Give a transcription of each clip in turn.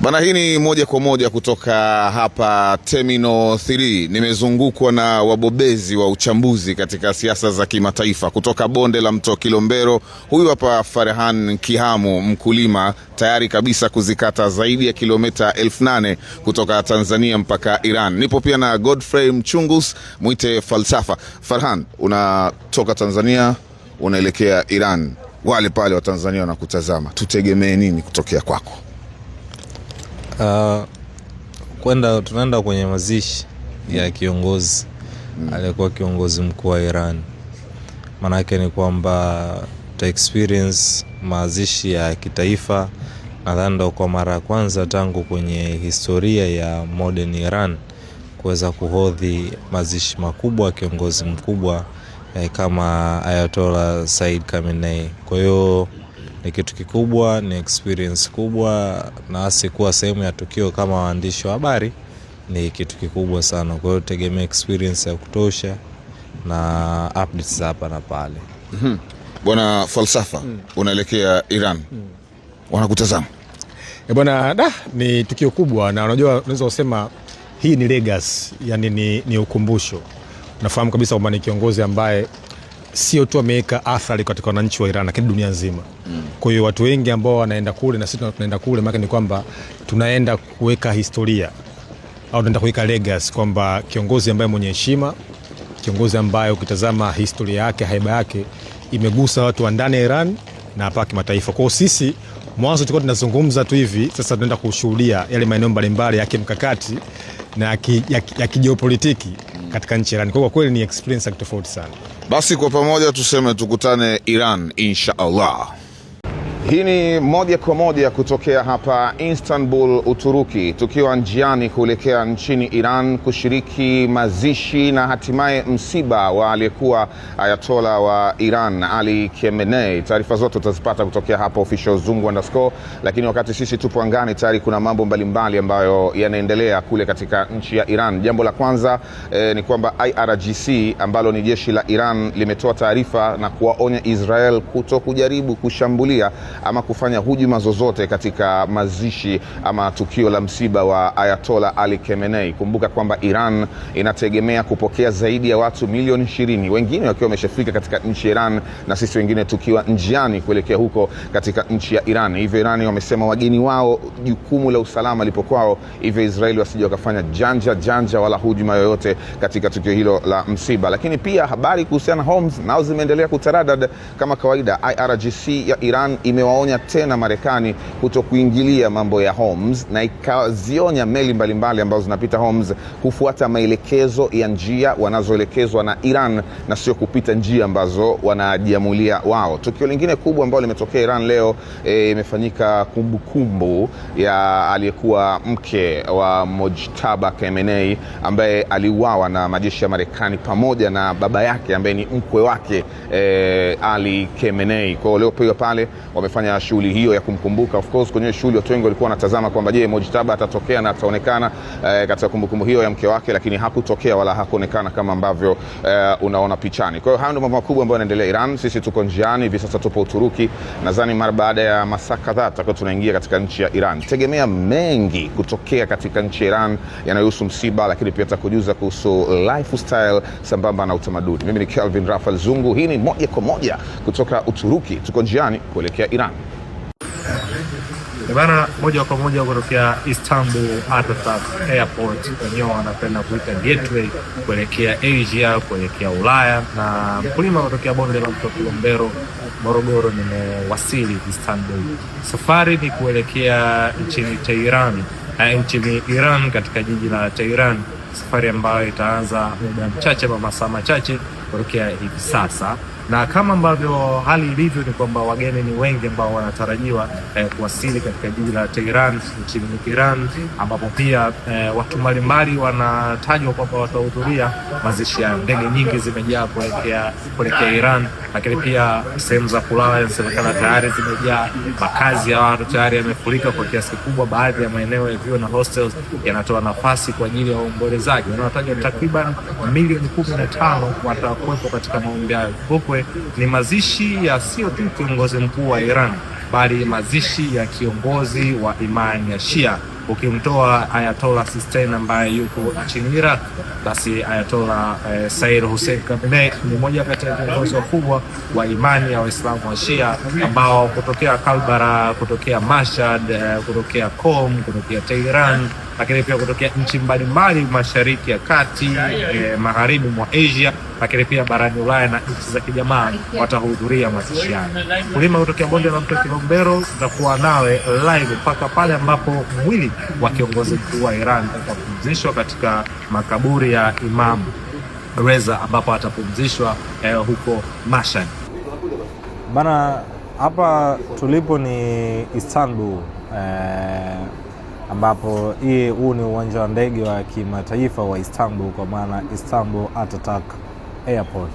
Bana, hii ni moja kwa moja kutoka hapa Terminal 3. Nimezungukwa na wabobezi wa uchambuzi katika siasa za kimataifa kutoka bonde la mto Kilombero. Huyu hapa Farhan Kihamu, mkulima tayari kabisa kuzikata zaidi ya kilomita 8,000 kutoka Tanzania mpaka Iran. Nipo pia na Godfrey Mchungus, mwite Falsafa. Farhan, unatoka Tanzania unaelekea Iran. Wale pale wa Tanzania wanakutazama, tutegemee nini kutokea kwako? Tunaenda kwenye mazishi ya kiongozi aliyekuwa kiongozi mkuu wa Iran. Maana yake ni kwamba ta experience mazishi ya kitaifa. Nadhani ndo kwa mara ya kwanza tangu kwenye historia ya modern Iran kuweza kuhodhi mazishi makubwa kiongozi mkubwa kama Ayatollah Said Khamenei. Kwa hiyo ni kitu kikubwa, ni experience kubwa, na asikuwa sehemu ya tukio kama waandishi wa habari ni kitu kikubwa sana. Kwa hiyo tegemea experience ya kutosha na updates hapa na pale. Bwana Falsafa, unaelekea Iran. Wanakutazama. Bwana, ni tukio kubwa, na unajua unaweza kusema hii ni legacy, yani ni ukumbusho. Unafahamu kabisa kwamba ni kiongozi ambaye sio tu ameweka athari katika wananchi wa Iran lakini dunia nzima. Kwa hiyo watu wengi ambao wanaenda kule na sisi tunaenda kule, maana ni kwamba tunaenda kuweka historia au tunaenda kuweka legacy, kwamba kiongozi ambaye mwenye heshima, kiongozi ambaye ukitazama historia yake, haiba yake imegusa watu wa ndani ya Iran na hapa kimataifa. Kwa hiyo sisi mwanzo tulikuwa tunazungumza tu hivi, sasa tunaenda kushuhudia yale maeneo mbalimbali ya kimkakati na ya kijiopolitiki katika nchi ya Iran. Kwa kweli ni experience tofauti sana. Basi kwa pamoja tuseme tukutane Iran insha Allah. Hii ni moja kwa moja kutokea hapa Istanbul, Uturuki, tukiwa njiani kuelekea nchini Iran kushiriki mazishi na hatimaye msiba wa aliyekuwa Ayatollah wa Iran Ali Khamenei. Taarifa zote utazipata kutokea hapa official Zungu_, lakini wakati sisi tupo angani tayari kuna mambo mbalimbali ambayo yanaendelea kule katika nchi ya Iran. Jambo la kwanza ni kwamba IRGC ambalo ni jeshi la Iran limetoa taarifa na kuwaonya Israel kuto kujaribu kushambulia ama kufanya hujuma zozote katika mazishi ama tukio la msiba wa Ayatollah Ali Khamenei. Kumbuka kwamba Iran inategemea kupokea zaidi ya watu milioni 20, wengine wakiwa wameshafika katika nchi ya Iran na sisi wengine tukiwa njiani kuelekea huko katika nchi ya Iran. Hivyo Iran wamesema wageni wao jukumu la usalama lipo kwao, hivyo Israeli wasije wakafanya janja wala hujuma yoyote katika tukio hilo la msiba. Lakini pia habari kuhusiana na Homs nao zimeendelea kutaradad kama kawaida. IRGC ya Iran imewaonya tena Marekani kuto kuingilia mambo ya Homs, na ikazionya meli mbalimbali ambazo zinapita Homs kufuata maelekezo ya njia wanazoelekezwa na Iran na sio kupita njia ambazo wanajiamulia wao. Tukio lingine kubwa ambalo limetokea Iran leo imefanyika kumbukumbu ya aliyekuwa mke wa Mojtaba Khamenei ambaye aliuawa na majeshi ya Marekani pamoja na baba yake ambaye ni mkwe wake Ali Khamenei. Kwa leo pia pale wamefanya shughuli hiyo ya kumkumbuka. Of course kwenye shughuli watu wengi walikuwa wanatazama kwamba je, Mojtaba atatokea na ataonekana katika kumbukumbu hiyo ya mke wake, lakini hakutokea wala hakuonekana kama ambavyo unaona pichani. Kwa hiyo hayo ndio mambo makubwa ambayo yanaendelea Iran. Sisi tuko njiani hivi sasa, tupo Uturuki. Nadhani mara baada ya masaa kadhaa tutakuwa tunaingia katika nchi ya Iran. Tegemea mengi kutokea katika nchi ya Iran yanayohusu msiba, lakini pia tutakujuza kuhusu lifestyle sambamba na utamaduni. Mimi ni Kelvin Rafael Zungu. Hii ni moja kwa moja kutoka Uturuki, tuko njiani kuelekea Iran. Bana, moja kwa moja kutokea Istanbul Atatürk Airport, wenyewe wanapenda kuita gateway, kuelekea Asia, kuelekea Ulaya. Na mkulima kutokea bonde la mto Kilombero, Morogoro, nimewasili Istanbul. Safari ni kuelekea nchini Iran, katika jiji la Tehran, safari ambayo itaanza muda mchache, masaa machache kutokea hivi sasa. Na kama ambavyo hali ilivyo ni kwamba wageni ni wengi ambao wanatarajiwa kuwasili katika jiji la Tehran nchini Iran, ambapo pia watu mbalimbali wanatajwa kwamba watahudhuria mazishi ya ndege. Nyingi zimejaa kuelekea Iran, lakini pia sehemu za kulala inasemekana tayari zimejaa. Makazi ya watu tayari yamefurika kwa kiasi kikubwa. Baadhi ya maeneo ya vyuo na hostels yanatoa nafasi kwa ajili ya waombolezaji. Wanatajwa takriban milioni 15 watakuwepo katika maombi hayo. Ni mazishi ya sio tu kiongozi mkuu wa Iran, bali mazishi ya kiongozi wa imani ya Shia ukimtoa Ayatollah Sistine ambaye yuko nchini Iraq, basi Ayatollah Said Hussein Khamenei ni mmoja kati ya viongozi wakubwa wa imani ya Waislamu wa Shia ambao kutokea Kalbara, kutokea Mashhad, kutokea Qom, kutokea Tehran, lakini pia kutokea nchi mbalimbali Mashariki ya Kati, magharibi mwa Asia, lakini pia barani Ulaya na nchi za kijamaa watahudhuria mazishi yake. Kulima kutokea bonde la mto Kilombero tutakuwa nawe live mpaka pale ambapo mwili wa kiongozi mkuu wa Iran utapumzishwa katika makaburi ya Imam Reza, ambapo atapumzishwa huko Mashhad. Bana, hapa tulipo ni Istanbul, ambapo huu ni uwanja wa ndege wa kimataifa wa Istanbul, kwa maana Istanbul Ataturk Airport.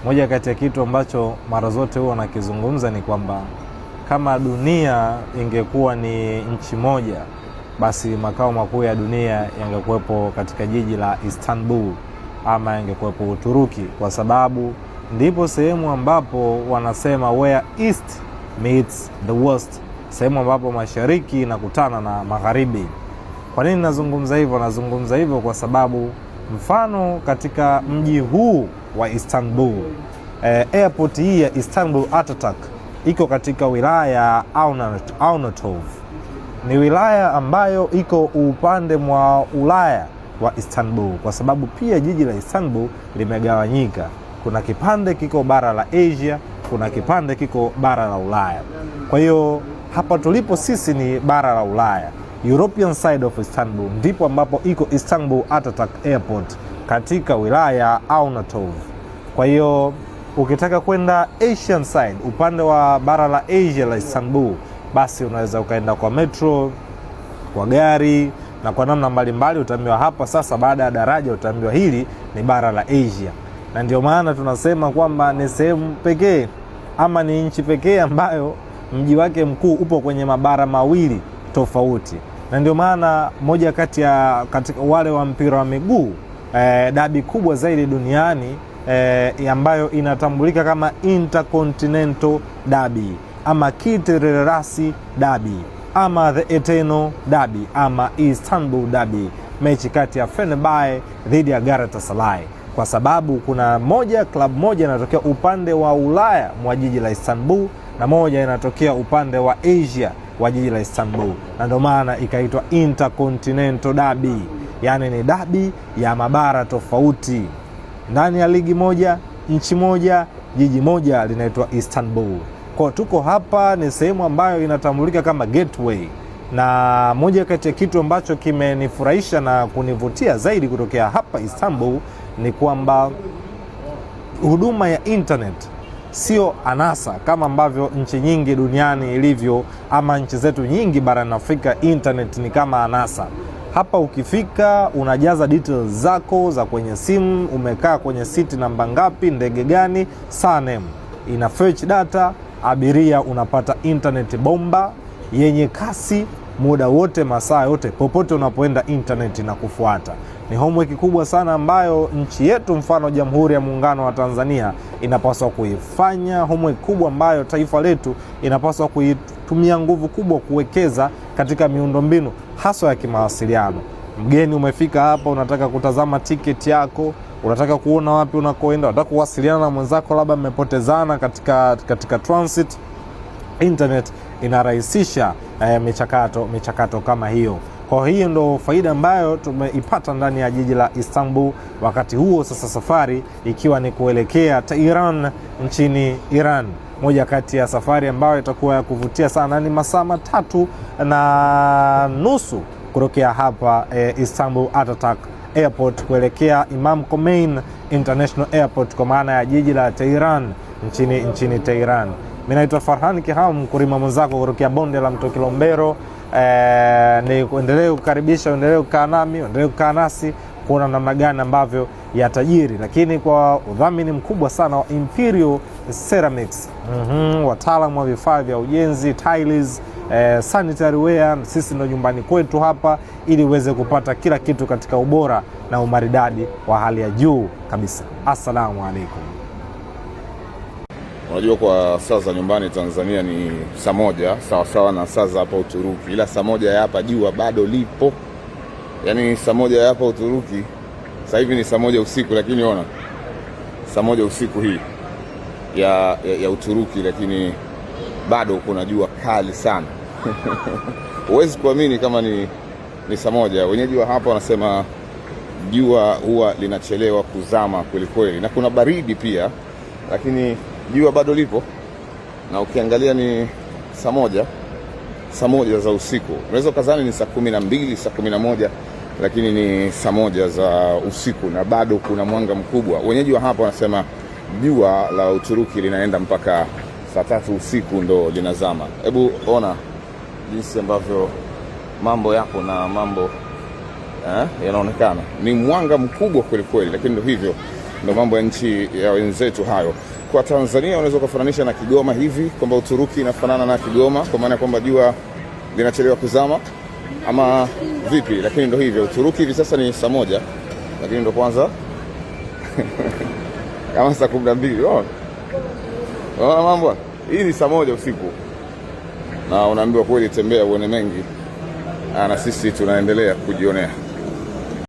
Moja kati ya kitu ambacho mara zote huwa nakizungumza ni kwamba kama dunia ingekuwa ni nchi moja, basi makao makuu ya dunia yangekuwepo katika jiji la Istanbul ama yangekuwepo Uturuki, kwa sababu ndipo sehemu ambapo wanasema where east meets the west, sehemu ambapo mashariki inakutana na magharibi. Kwa nini nazungumza hivyo? Nazungumza hivyo kwa sababu mfano katika mji huu wa Istanbul, airport hii ya Istanbul Ataturk iko katika wilaya ya Almatov. Ni wilaya ambayo iko upande mwa Ulaya wa Istanbul, kwa sababu pia jiji la Istanbul limegawanyika. Kuna kipande kiko bara la Asia, kuna kipande kiko bara la Ulaya. Kwa hiyo hapa tulipo sisi ni bara la Ulaya, European side of Istanbul, ndipo ambapo iko Istanbul Ataturk Airport katika wilaya ya Almatov. Kwa hiyo ukitaka kwenda Asian side, upande wa bara la Asia la Istanbul, basi unaweza ukaenda kwa metro, kwa gari na kwa namna mbalimbali. Utaambiwa hapa sasa, baada ya daraja utaambiwa hili ni bara la Asia. Na ndio maana tunasema kwamba ni sehemu pekee ama ni nchi pekee ambayo mji wake mkuu upo kwenye mabara mawili tofauti. Na ndio maana moja katika wale wa mpira wa miguu, dabi kubwa zaidi duniani ambayo inatambulika kama Intercontinental Derby ama Kiterrasi Derby ama The Eternal Derby ama Istanbul Derby, mechi kati ya Fenerbahce dhidi ya Galatasaray, kwa sababu kuna klabu moja inatokea upande wa Ulaya mwa jiji la Istanbul na moja inatokea upande wa Asia wa jiji la Istanbul, na ndio maana ikaitwa Intercontinental Derby, yani ni dabi ya mabara tofauti ndani ya ligi moja, nchi moja, jiji moja linaitwa Istanbul. Kwa tuko hapa, ni sehemu ambayo inatambulika kama gateway, na moja kati ya kitu ambacho kimenifurahisha na kunivutia zaidi kutokea hapa Istanbul ni kwamba huduma ya internet sio anasa kama ambavyo nchi nyingi duniani ilivyo, ama nchi zetu nyingi barani Afrika internet ni kama anasa. Hapa ukifika unajaza details zako za kwenye simu, umekaa kwenye siti namba ngapi, ndege gani, surname, ina fetch data, abiria, unapata internet bomba yenye kasi muda wote, masaa yote, popote unapoenda internet na kufuata. Ni homework kubwa sana ambayo nchi yetu, mfano Jamhuri ya Muungano wa Tanzania, inapaswa kuifanya. Homework kubwa ambayo taifa letu inapaswa kuitumia nguvu kubwa kuwekeza katika miundombinu hasa ya kimawasiliano. Mgeni umefika hapa, unataka kutazama tiketi yako, unataka kuona wapi unakoenda, unataka kuwasiliana na mwenzako labda mmepotezana katika transit, internet inarahisisha michakato kama hiyo. Kwa hiyo ndo faida ambayo tumeipata ndani ya jiji la Istanbul. Wakati huo sasa safari ikiwa ni kuelekea Tehran nchini Iran, moja kati ya safari ambayo itakuwa ya kuvutia sana. Ni masaa 3.5 kutokea hapa Istanbul Ataturk Airport kuelekea Imam Khomeini International Airport, kwa maana ya jiji la Tehran nchini Tehran. Mimi naitwa Farhan Kiham, mkulima mwenzako kutokea bonde la mto Kilombero. Ni kuendelee kukaribisha, endelee kukaa nami, endelee kukaa nasi kuona namna gani ambavyo yatajiri, lakini kwa udhamini mkubwa sana wa Imperial Ceramics, wataalamu wa vifaa vya ujenzi, tiles, sanitary ware. Sisi ndo nyumbani kwetu hapa, ili uweze kupata kila kitu katika ubora na umaridadi wa hali ya juu kabisa. Assalamu alaikum. Unajua kwa saa za nyumbani Tanzania ni saa moja sawa na saa za hapa Uturuki, ila saa moja ya hapa jua bado lipo. Yaani saa moja ya hapa Uturuki sasa hivi ni saa moja usiku, lakini ona saa moja usiku hii ya Uturuki, lakini bado kuna jua kali sana. Huwezi kuamini kama ni saa moja. Wenyeji wa hapa wanasema jua huwa linachelewa kuzama kweli, na kuna baridi pia, lakini jua bado lipo. Na ukiangalia ni saa moja za usiku. Unaweza kuzani ni saa 12, saa 11, lakini ni saa moja za usiku na bado kuna mwanga mkubwa. Wenyeji wa hapa wanasema jua la Uturuki linaenda mpaka saa 3 usiku ndo linazama. Hebu ona jinsi ambavyo mambo yapo na mambo yanaonekana. Ni mwanga mkubwa kweli, lakini ndo hivyo, ndo mambo ya nchi ya wenzetu hayo. Kwa Tanzania unaweza kufananisha na Kigoma hivi, kwamba Uturuki inafanana na Kigoma kwa maana kwamba jua linachelewa kuzama ama vipi? Lakini ndo hivyo, Uturuki hivi sasa ni saa moja, lakini ndo kwanza kama saa 12. Unaona mambo? Hii ni saa moja usiku. Na unaambiwa kweli, tembea uone mengi. Na sisi tunaendelea kujionea.